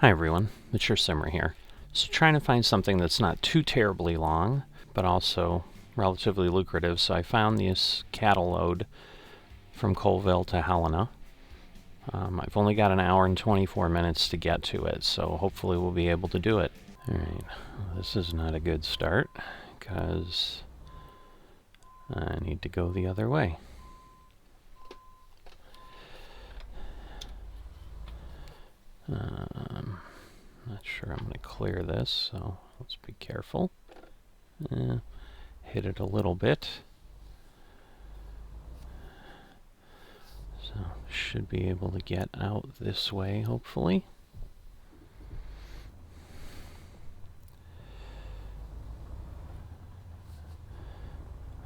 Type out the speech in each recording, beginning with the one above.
Hi everyone, it's your Simmer here. So trying to find something that's not too terribly long, but also relatively lucrative. So I found this cattle load from Colville to Helena. I've only got an hour and 24 minutes to get to it, so hopefully we'll be able to do it. Alright, well, this is not a good start, because I need to go the other way. Not sure I'm going to clear this, so let's be careful. Hit it a little bit. So should be able to get out this way, hopefully.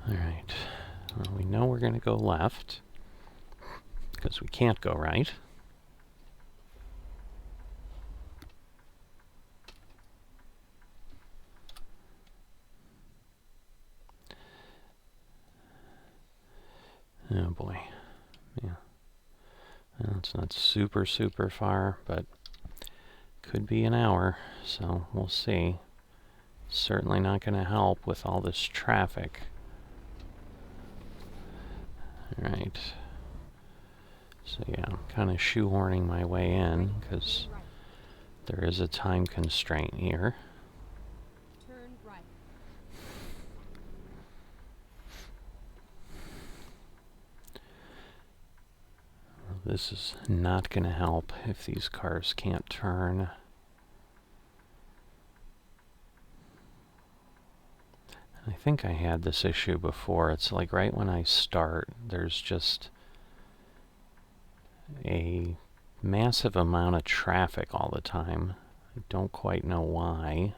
Alright, well, we know we're going to go left, because we can't go right. Oh boy, yeah. Well, it's not super far, but could be an hour, so we'll see. Certainly not going to help with all this traffic. Alright. So yeah, I'm kind of shoehorning my way in, because there is a time constraint here. Turn right. This is not going to help if these cars can't turn. I think I had this issue before. It's like right when I start, there's just a massive amount of traffic all the time. I don't quite know why.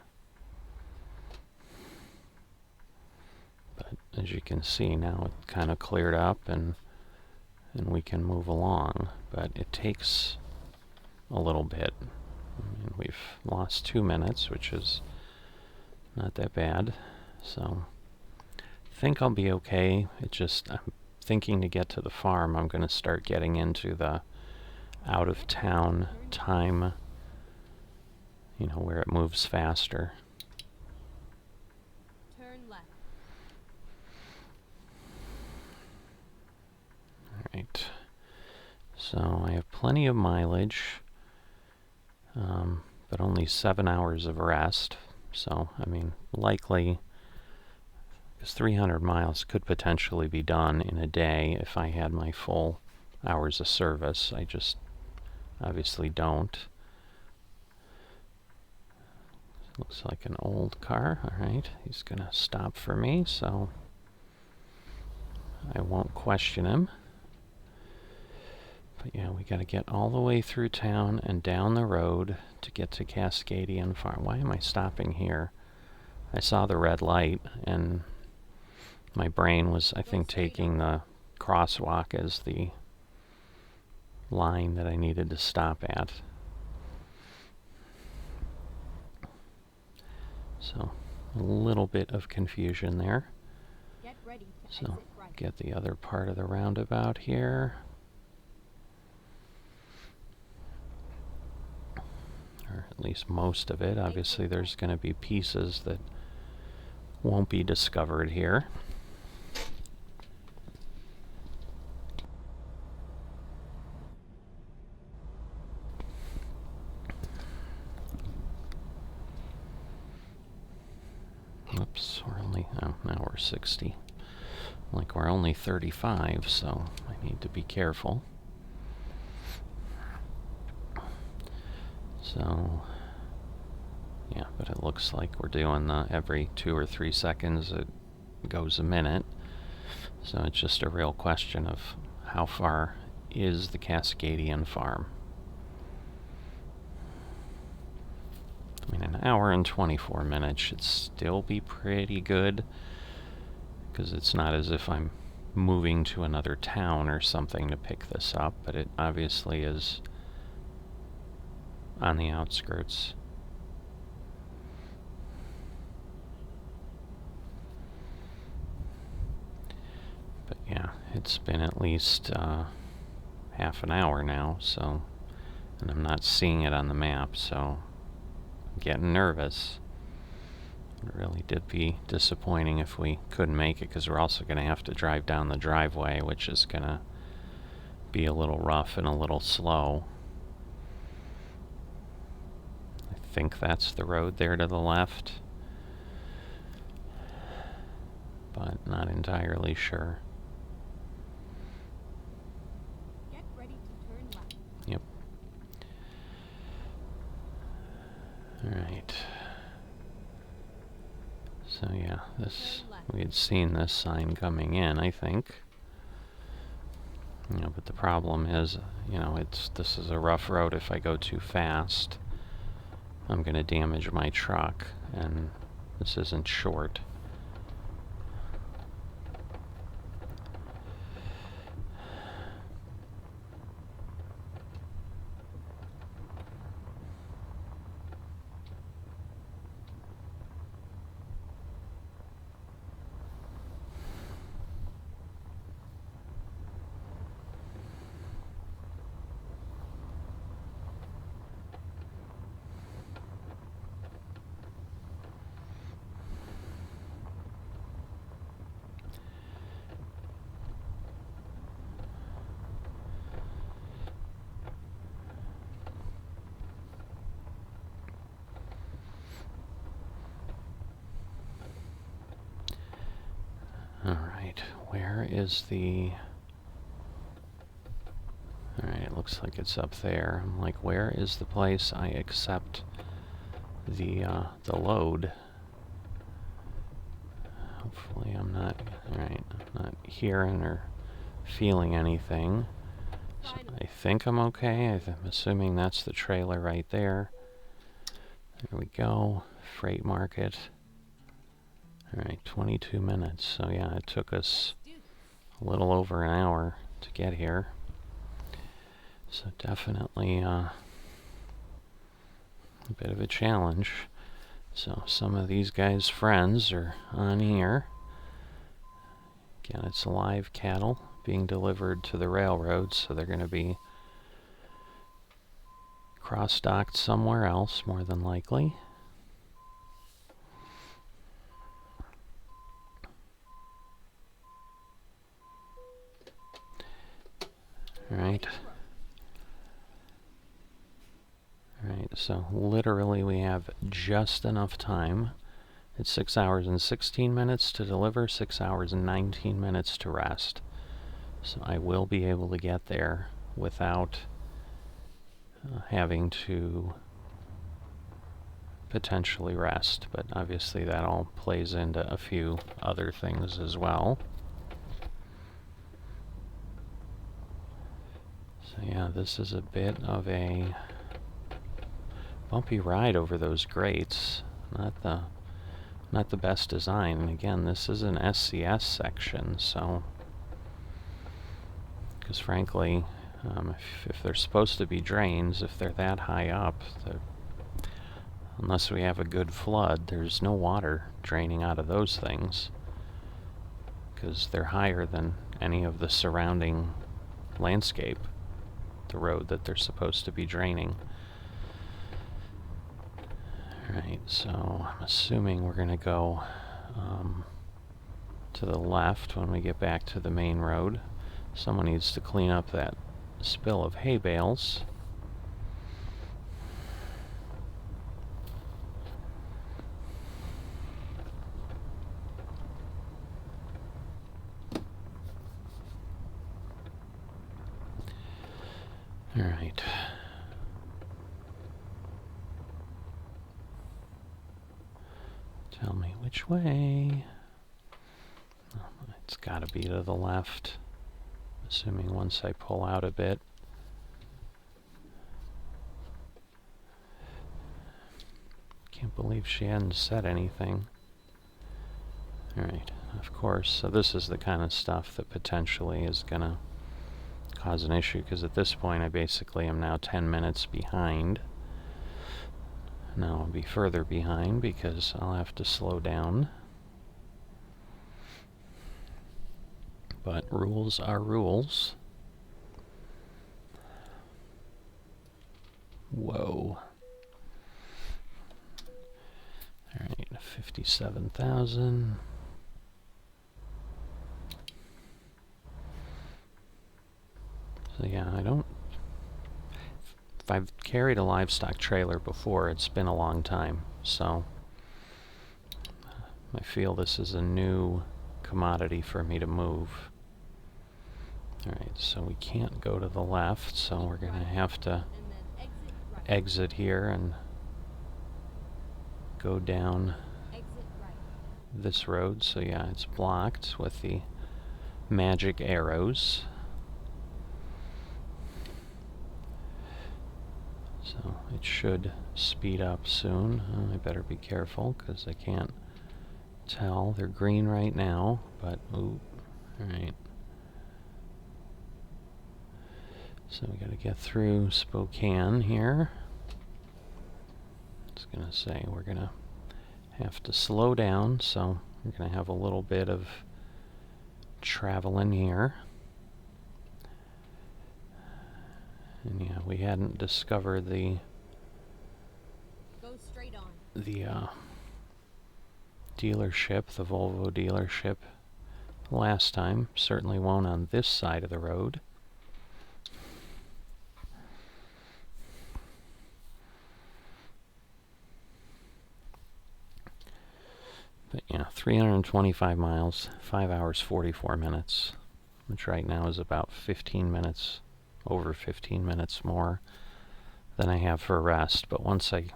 But as you can see, now it kind of cleared up and we can move along. But it takes a little bit. I mean, we've lost 2 minutes, which is not that bad. So I think I'll be okay. It just, I'm thinking to get to the farm, I'm going to start getting into the out-of-town time, you know, where it moves faster. Turn left. Alright. So I have plenty of mileage, but only 7 hours of rest. So, I mean, likely, because 300 miles could potentially be done in a day if I had my full hours of service. I just obviously don't. Looks like an old car. Alright, he's gonna stop for me, so I won't question him. But yeah, we gotta get all the way through town and down the road to get to Cascadian Farm. Why am I stopping here? I saw the red light, and my brain was, I think, taking the crosswalk as the line that I needed to stop at. So, a little bit of confusion there. Get ready to So, exit right. get the other part of the roundabout here. Or at least most of it. Obviously, there's going to be pieces that won't be discovered here. Oops, we're only, oh, now we're 60. Like, we're only 35, so I need to be careful. So, yeah, but it looks like we're doing the every 2 or 3 seconds it goes a minute. So it's just a real question of how far is the Cascadian Farm. I mean, an hour and 24 minutes should still be pretty good, because it's not as if I'm moving to another town or something to pick this up, but it obviously is on the outskirts. But yeah, it's been at least half an hour now, so And I'm not seeing it on the map, so I'm getting nervous. It really did be disappointing if we couldn't make it, because we're also going to have to drive down the driveway, which is going to be a little rough and a little slow. I think that's the road there to the left, but not entirely sure. Get ready to turn left. Yep. Alright. So yeah, we had seen this sign coming in, I think. But the problem is, this is a rough road. If I go too fast, I'm going to damage my truck, and this isn't short. Alright, where is the... Alright, it looks like it's up there. I'm like, where is the place I accept the load? Hopefully I'm not... Alright, I'm not hearing or feeling anything. So I think I'm okay. I'm assuming that's the trailer right there. There we go. Freight market. Alright, 22 minutes. So yeah, it took us a little over an hour to get here. So definitely a bit of a challenge. So some of these guys' friends are on here. Again, it's live cattle being delivered to the railroad, so they're going to be cross-docked somewhere else, more than likely. Alright. Alright, so literally we have just enough time. It's 6 hours and 16 minutes to deliver, 6 hours and 19 minutes to rest. So I will be able to get there without having to potentially rest. But obviously that all plays into a few other things as well. So yeah, this is a bit of a bumpy ride over those grates. Not the best design. And again, this is an SCS section, so because frankly, if they're supposed to be drains, if they're that high up, unless we have a good flood, there's no water draining out of those things, because they're higher than any of the surrounding landscape, the road that they're supposed to be draining. Alright, so I'm assuming we're going to go to the left when we get back to the main road. Someone needs to clean up that spill of hay bales. Alright. Tell me which way. Oh, it's got to be to the left. Assuming once I pull out a bit. Can't believe she hadn't said anything. Alright, of course. So this is the kind of stuff that potentially is going to cause an issue, because at this point I basically am now 10 minutes behind. Now I'll be further behind because I'll have to slow down. But rules are rules. Whoa. All right, 57,000. So yeah, if I've carried a livestock trailer before, it's been a long time. So I feel this is a new commodity for me to move. All right, so we can't go to the left, so we're going to have to And then exit right. exit here and go down Exit right. this road. So yeah, it's blocked with the magic arrows. So it should speed up soon. I better be careful because I can't tell. They're green right now, but ooh, all right. So we got to get through Spokane here. It's going to say we're going to have to slow down, so we're going to have a little bit of traveling here. And yeah, we hadn't discovered the Go straight on. Dealership, the Volvo dealership last time. Certainly won't on this side of the road. But yeah, 325 miles, 5 hours 44 minutes, which right now is about 15 minutes, over 15 minutes more than I have for rest. But once I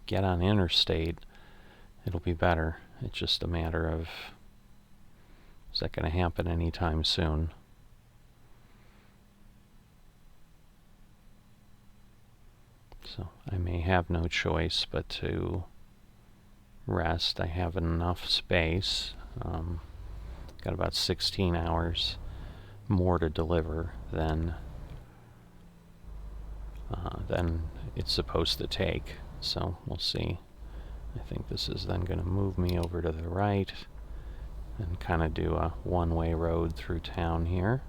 get on interstate, it'll be better. It's just a matter of, is that going to happen anytime soon? So I may have no choice but to rest. I have enough space. Got about 16 hours more to deliver than it's supposed to take. So we'll see. I think this is then going to move me over to the right and kind of do a one-way road through town here.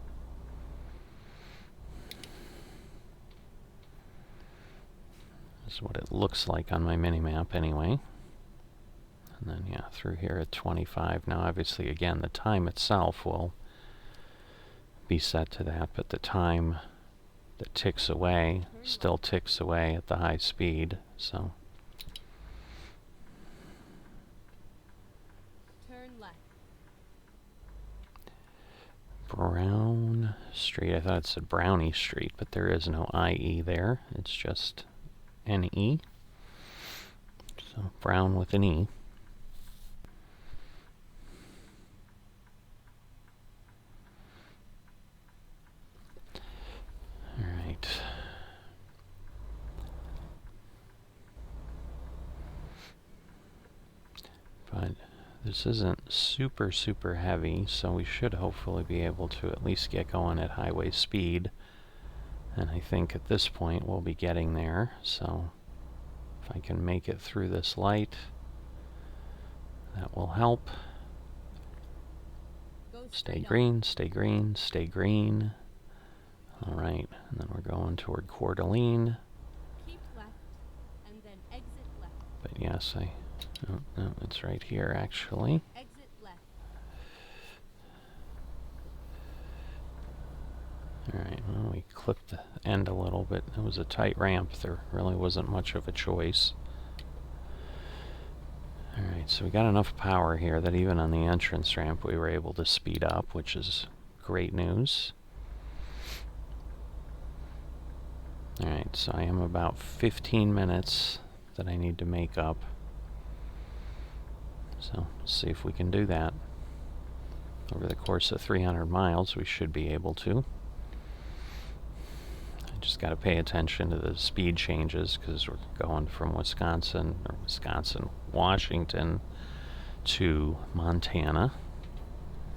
This is what it looks like on my mini-map anyway. And then, yeah, through here at 25. Now, obviously, again, the time itself will be set to that, but the time that ticks away still ticks away at the high speed, so. Turn left. Brown Street. I thought it said Brownie Street, but there is no IE there. It's just NE. So, Brown with an E. Alright. But this isn't super heavy, so we should hopefully be able to at least get going at highway speed. And I think at this point we'll be getting there, so if I can make it through this light, that will help. Stay green, stay green, stay green. Alright, and then we're going toward Coeur d'Alene. Keep left, and then exit left. But yes, no, it's right here actually. Exit left. Alright, well, we clipped the end a little bit. It was a tight ramp. There really wasn't much of a choice. Alright, so we got enough power here that even on the entrance ramp we were able to speed up, which is great news. Alright, so I am about 15 minutes that I need to make up. So, let's see if we can do that. Over the course of 300 miles, we should be able to. I just got to pay attention to the speed changes because we're going from Washington to Montana.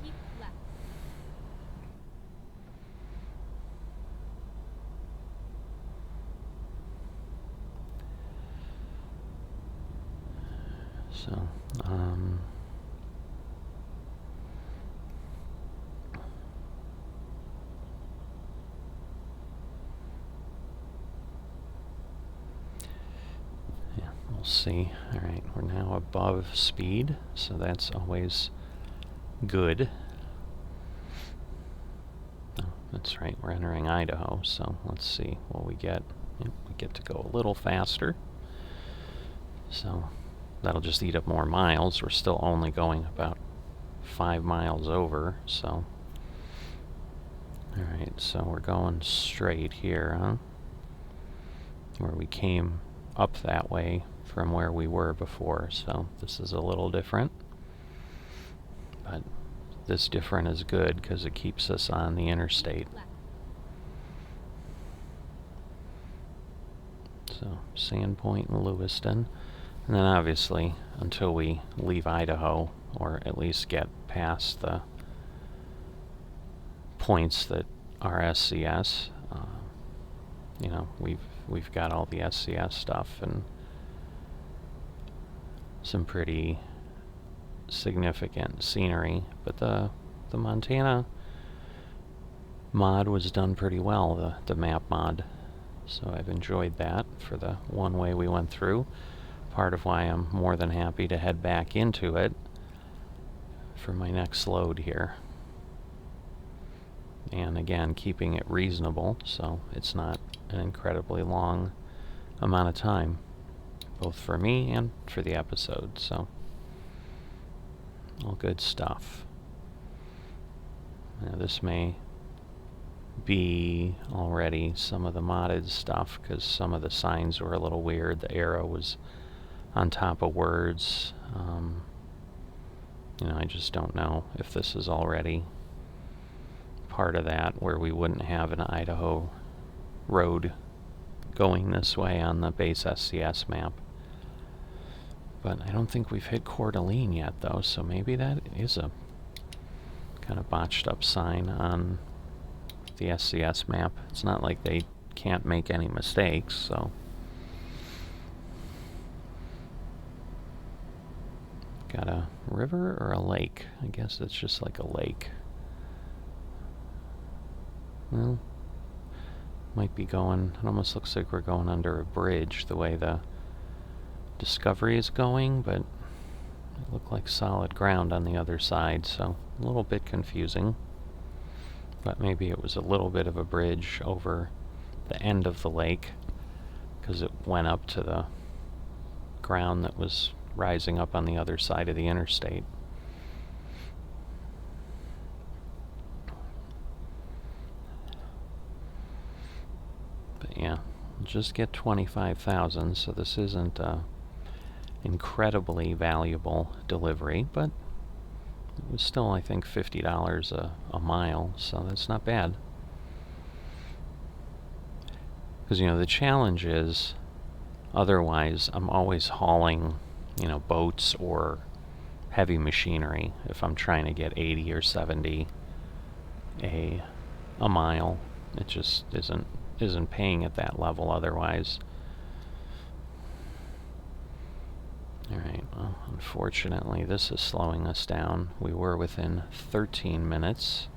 Keep left. So, we'll see. Alright, we're now above speed, so that's always good. Oh, that's right, we're entering Idaho, so let's see what we get. Yep, we get to go a little faster. So that'll just eat up more miles. We're still only going about 5 miles over, so. Alright, so we're going straight here, huh? Where we came up that way from where we were before, so this is a little different. But this different is good because it keeps us on the interstate. So Sandpoint and Lewiston. And then obviously, until we leave Idaho, or at least get past the points that are SCS, you know, we've got all the SCS stuff and some pretty significant scenery. But the Montana mod was done pretty well, the map mod. So I've enjoyed that for the one way we went through. Part of why I'm more than happy to head back into it for my next load here. And again, keeping it reasonable so it's not an incredibly long amount of time, both for me and for the episode. So all good stuff. Now this may be already some of the modded stuff because some of the signs were a little weird. The arrow was on top of words. You know, I just don't know if this is already part of that, where we wouldn't have an Idaho road going this way on the base SCS map. But I don't think we've hit Coeur d'Alene yet, though, so maybe that is a kind of botched up sign on the SCS map. It's not like they can't make any mistakes, so. Got a river or a lake? I guess it's just like a lake. Well, might be going, it almost looks like we're going under a bridge the way the Discovery is going, but it looked like solid ground on the other side, so a little bit confusing. But maybe it was a little bit of a bridge over the end of the lake because it went up to the ground that was rising up on the other side of the interstate. But yeah, we'll just get 25,000, so this isn't a incredibly valuable delivery, but it was still, I think, $50 a mile, so that's not bad. Because, you know, the challenge is, otherwise, I'm always hauling, you know, boats or heavy machinery if I'm trying to get 80 or 70 a mile. It just isn't paying at that level otherwise. Alright, well, unfortunately this is slowing us down. We were within 13 minutes,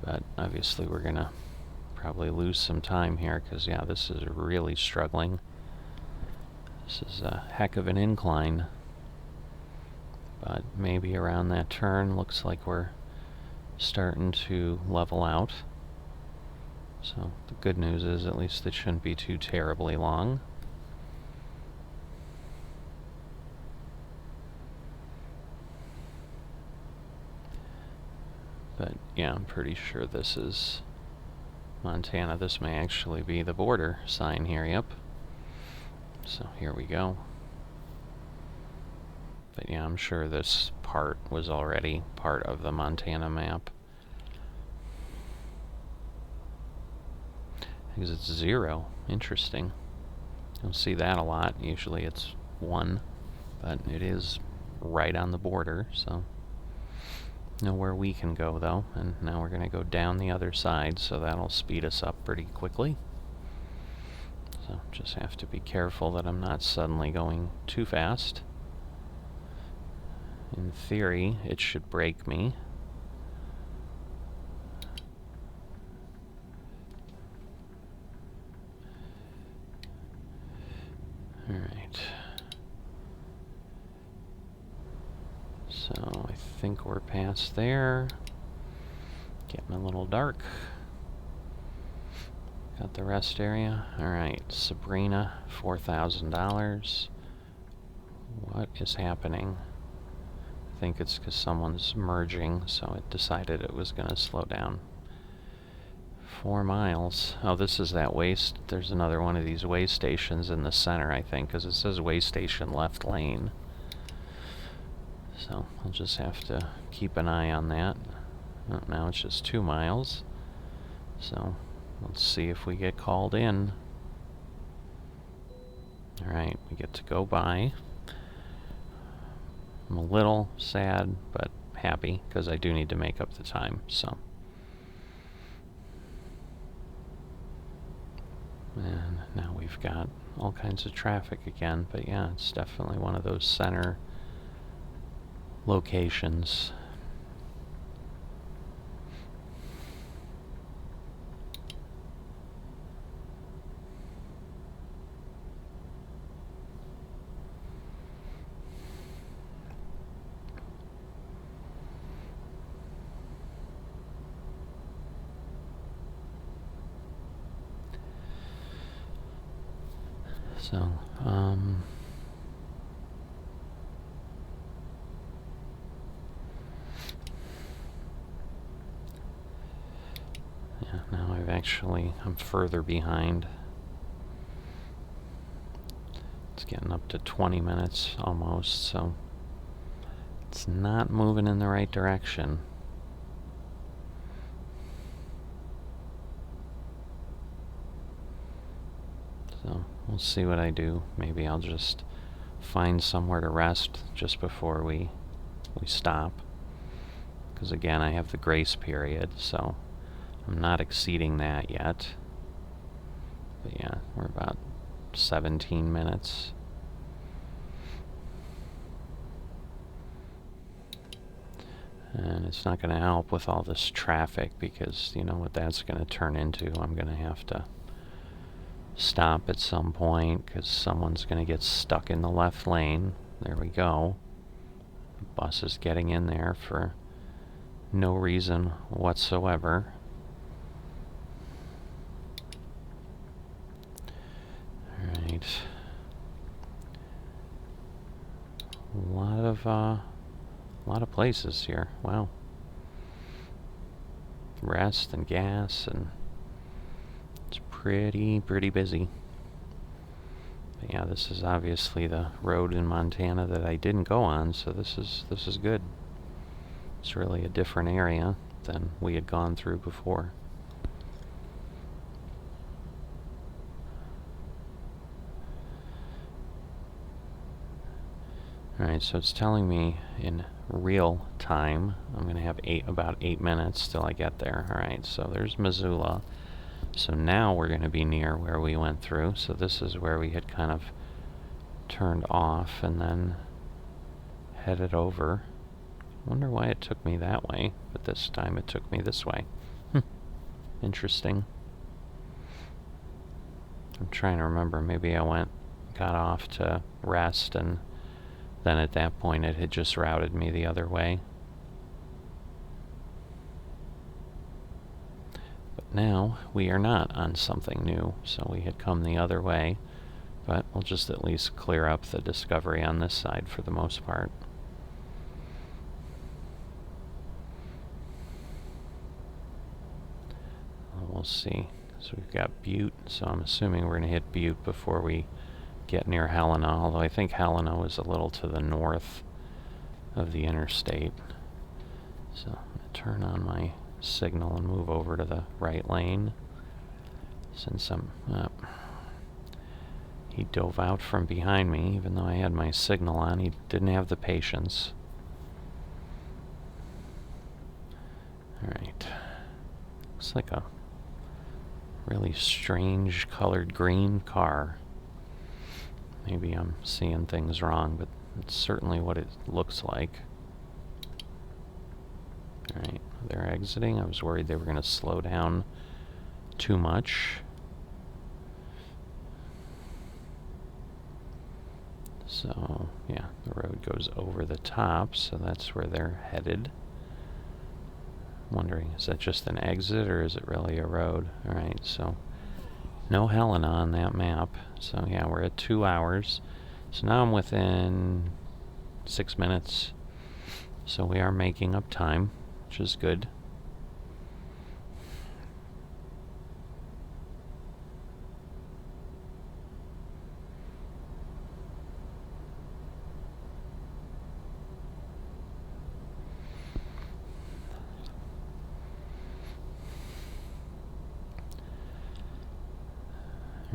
but obviously we're gonna probably lose some time here because, yeah, this is really struggling. This is a heck of an incline, but maybe around that turn looks like we're starting to level out. So the good news is at least it shouldn't be too terribly long. But yeah, I'm pretty sure this is Montana. This may actually be the border sign here, yep. So here we go. But yeah, I'm sure this part was already part of the Montana map. Because it's 0. Interesting. Don't see that a lot. Usually it's 1. But it is right on the border, so. Know where we can go, though. And now we're going to go down the other side, so that'll speed us up pretty quickly. So just have to be careful that I'm not suddenly going too fast. In theory, it should brake me. Alright, think we're past there. Getting a little dark. Got the rest area. Alright, Sabrina, $4,000. What is happening? I think it's because someone's merging, so it decided it was going to slow down. 4 miles. Oh, this is that waste. There's another one of these way stations in the center, I think, because it says way station left lane. So I'll just have to keep an eye on that. Oh, now it's just 2 miles. So let's see if we get called in. Alright, we get to go by. I'm a little sad, but happy, because I do need to make up the time, so. And now we've got all kinds of traffic again, but yeah, it's definitely one of those center locations. So, yeah, now I'm further behind. It's getting up to 20 minutes almost, so it's not moving in the right direction. So we'll see what I do. Maybe I'll just find somewhere to rest just before we stop. Because again, I have the grace period, so I'm not exceeding that yet. But yeah, we're about 17 minutes. And it's not going to help with all this traffic, because you know what that's going to turn into. I'm going to have to stop at some point because someone's going to get stuck in the left lane. There we go. The bus is getting in there for no reason whatsoever. Alright. A lot of places here. Wow. Rest and gas, and it's pretty busy. But yeah, this is obviously the road in Montana that I didn't go on, so this is good. It's really a different area than we had gone through before. Alright, so it's telling me in real time I'm going to have about 8 minutes till I get there. Alright, so there's Missoula. So now we're going to be near where we went through. So this is where we had kind of turned off and then headed over. Wonder why it took me that way, but this time it took me this way. Interesting. I'm trying to remember. Maybe I got off to rest, and then at that point it had just routed me the other way. But now we are not on something new, so we had come the other way. But we'll just at least clear up the discovery on this side for the most part. We'll see. So we've got Butte, so I'm assuming we're going to hit Butte before we get near Helena, although I think Helena was a little to the north of the interstate. So I'm going to turn on my signal and move over to the right lane. Since he dove out from behind me, even though I had my signal on. He didn't have the patience. Alright. Looks like a really strange colored green car. Maybe I'm seeing things wrong, but it's certainly what it looks like. Alright, they're exiting. I was worried they were going to slow down too much. So, yeah, the road goes over the top, so that's where they're headed. Wondering, is that just an exit or is it really a road? Alright, so no Helena on that map. So yeah, we're at 2 hours. So now I'm within 6 minutes. So we are making up time, which is good.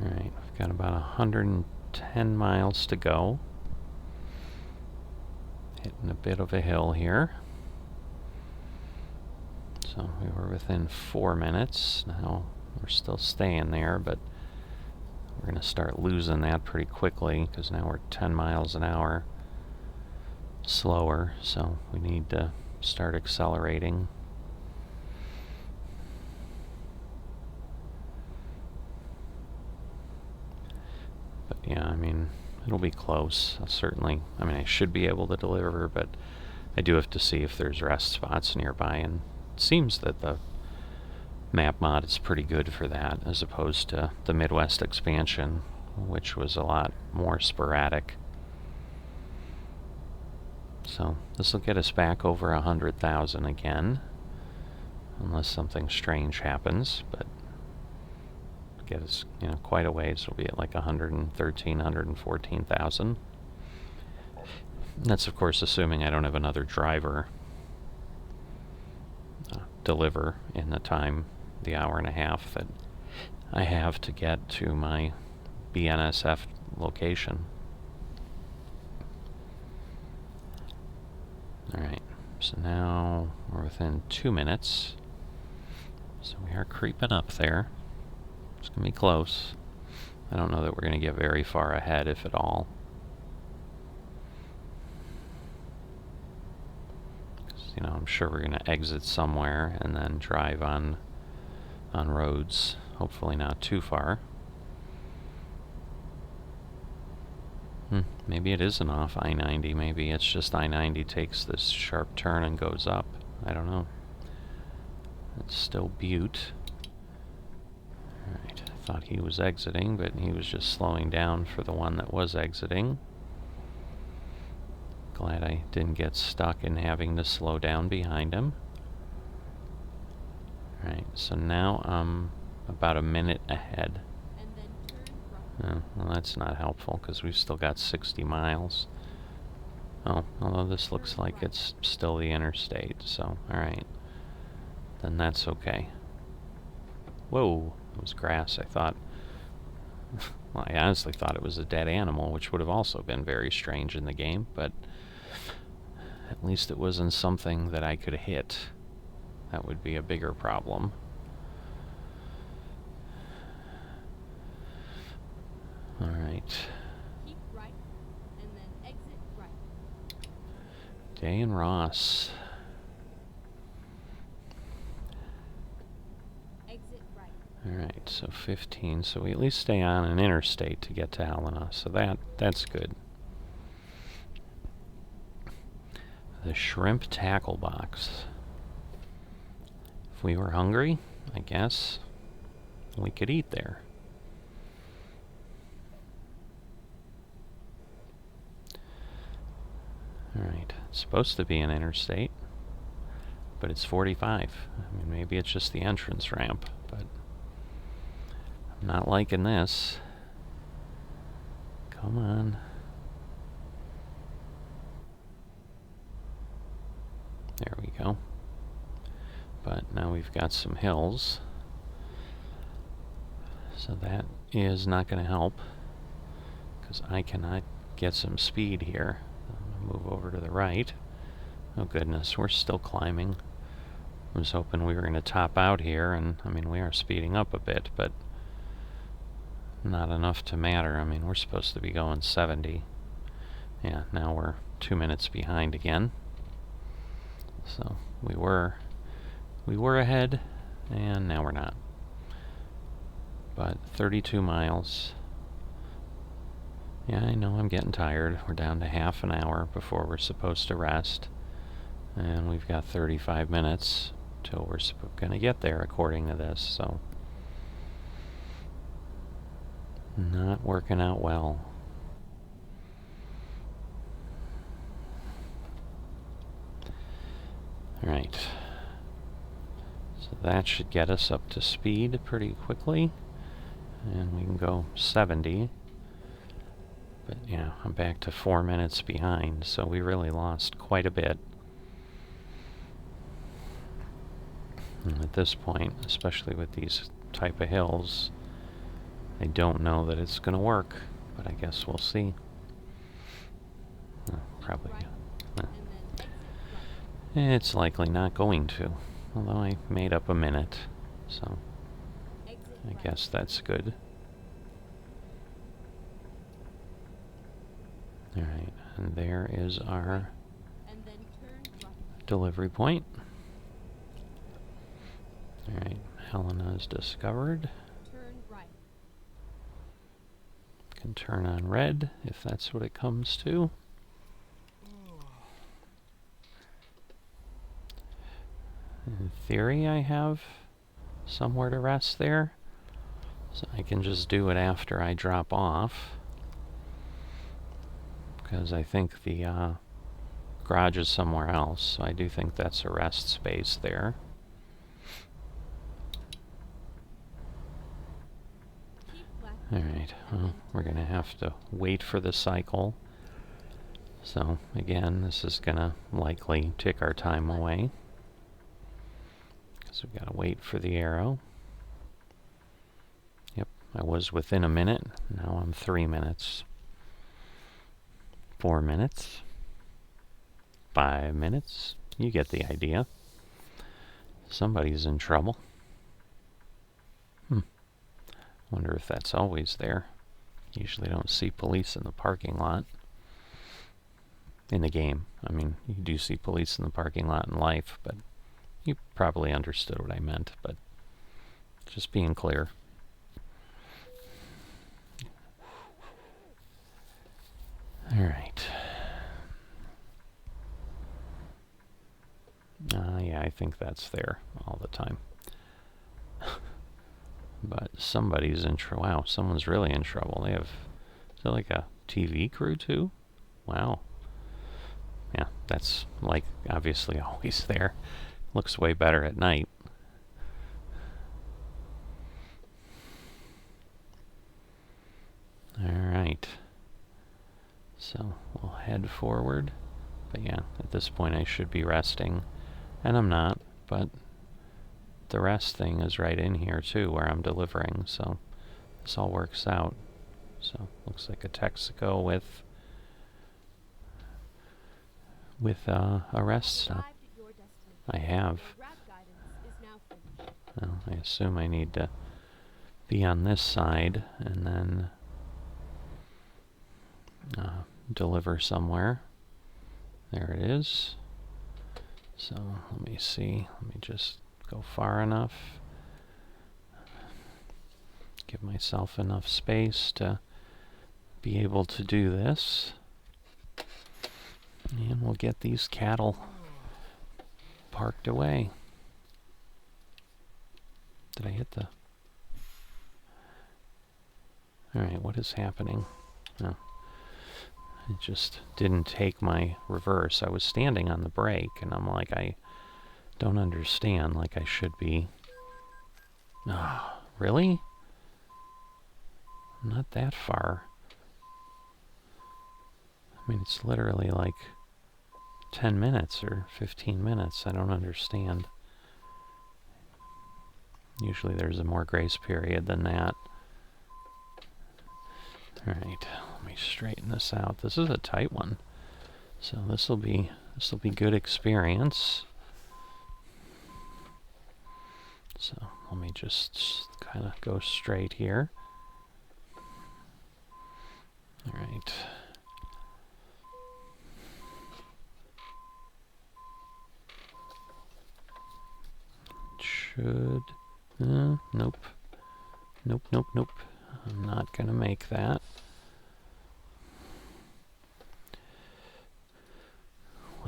Alright, we've got about 110 miles to go. Hitting a bit of a hill here. So we were within 4 minutes. Now we're still staying there, but we're going to start losing that pretty quickly because now we're 10 miles an hour slower, so we need to start accelerating. But yeah, I mean, it'll be close. I should be able to deliver, but I do have to see if there's rest spots nearby, and it seems that the map mod is pretty good for that, as opposed to the Midwest expansion, which was a lot more sporadic. So this will get us back over 100,000 again, unless something strange happens, but get us, quite a ways. We'll be at like 113, 114,000. That's of course assuming I don't have another driver deliver in the hour and a half that I have to get to my BNSF location. Alright, so now we're within 2 minutes. So we are creeping up there. It's going to be close. I don't know that we're going to get very far ahead, if at all. I'm sure we're going to exit somewhere and then drive on roads, hopefully not too far. Maybe it isn't off I-90. Maybe it's just I-90 takes this sharp turn and goes up. I don't know. It's still Butte. Alright, I thought he was exiting, but he was just slowing down for the one that was exiting. Glad I didn't get stuck in having to slow down behind him. Alright, so now I'm about a minute ahead. And then turn right. Well, that's not helpful because we've still got 60 miles. Oh, although this looks like it's still the interstate, so alright. Then that's okay. Whoa, it was grass, I thought. Well, I honestly thought it was a dead animal, which would have also been very strange in the game, but at least it wasn't something that I could hit. That would be a bigger problem. Alright. Keep right, and then exit right. Day and Ross. Exit right. Alright, so 15. So we at least stay on an interstate to get to Helena. So that's good. The shrimp tackle box. If we were hungry, I guess we could eat there. Alright, it's supposed to be an interstate, but it's 45. I mean, maybe it's just the entrance ramp, but I'm not liking this. Come on. There we go. But now we've got some hills. So that is not going to help, because I cannot get some speed here. I'm going to move over to the right. Oh goodness, we're still climbing. I was hoping we were going to top out here, and I mean, we are speeding up a bit, but not enough to matter. I mean, we're supposed to be going 70. Yeah, now we're 2 minutes behind again. So we were ahead, and now we're not. But 32 miles. Yeah, I know I'm getting tired. We're down to half an hour before we're supposed to rest. And we've got 35 minutes till we're going to get there according to this, so not working out well. Alright. So that should get us up to speed pretty quickly. And we can go 70. But yeah, I'm back to 4 minutes behind, so we really lost quite a bit. And at this point, especially with these type of hills, I don't know that it's going to work, but I guess we'll see. Probably. Right, and then exit right. It's likely not going to, although I made up a minute, so Exit I right. guess that's good. Alright, and there is our And then turn right. delivery point. Alright, Helena is discovered. Turn right. Can turn on red if that's what it comes to. In theory, I have somewhere to rest there, so I can just do it after I drop off, because I think the garage is somewhere else, so I do think that's a rest space there. Keep left. Alright, well, we're going to have to wait for the cycle. So, again, this is going to likely take our time away, because we've got to wait for the arrow. Yep, I was within a minute. Now I'm 3 minutes. 4 minutes. 5 minutes. You get the idea. Somebody's in trouble. Wonder if that's always there. Usually don't see police in the parking lot. In the game. I mean, you do see police in the parking lot in life, but you probably understood what I meant, but just being clear. Alright. Yeah, I think that's there all the time. But somebody's in trouble. Wow, someone's really in trouble. They have, is that like a TV crew too? Wow. Yeah, that's like obviously always there. Looks way better at night. Alright. So we'll head forward. But yeah, at this point I should be resting. And I'm not, but the rest thing is right in here too, where I'm delivering, so this all works out. So looks like a Texaco with a rest stop. Arrived at your destination. I have. Your route guidance is now finished. Well, I assume I need to be on this side and then deliver somewhere. There it is. So let me see. Let me just go far enough. Give myself enough space to be able to do this. And we'll get these cattle parked away. Did I hit the... Alright, what is happening? No. It just didn't take my reverse. I was standing on the brake, and I'm like, I don't understand, like I should be. Oh, really? Not that far. I mean, it's literally like 10 minutes or 15 minutes. I don't understand. Usually there's a more grace period than that. Alright, let me straighten this out. This is a tight one. So this'll be good experience. So let me just kind of go straight here. Alright. Should... nope. Nope. I'm not gonna make that.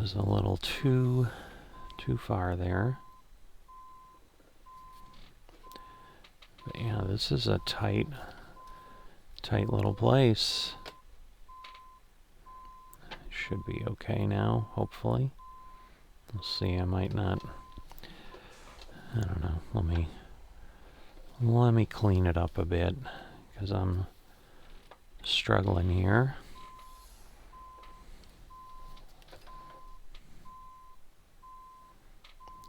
was a little too far there. But yeah, this is a tight little place. Should be okay now, hopefully. We'll see. I might not. I don't know. Let me clean it up a bit because I'm struggling here.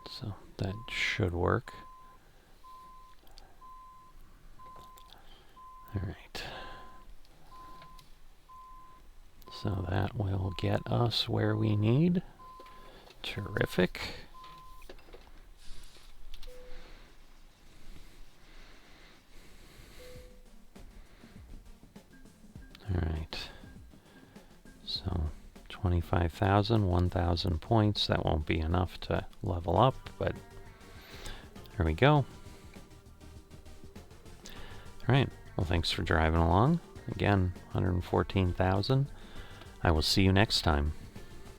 So that should work. All right. So that will get us where we need. Terrific. All right. So 25,000, 1,000 points. That won't be enough to level up, but there we go. All right. Well, thanks for driving along. Again, 114,000. I will see you next time.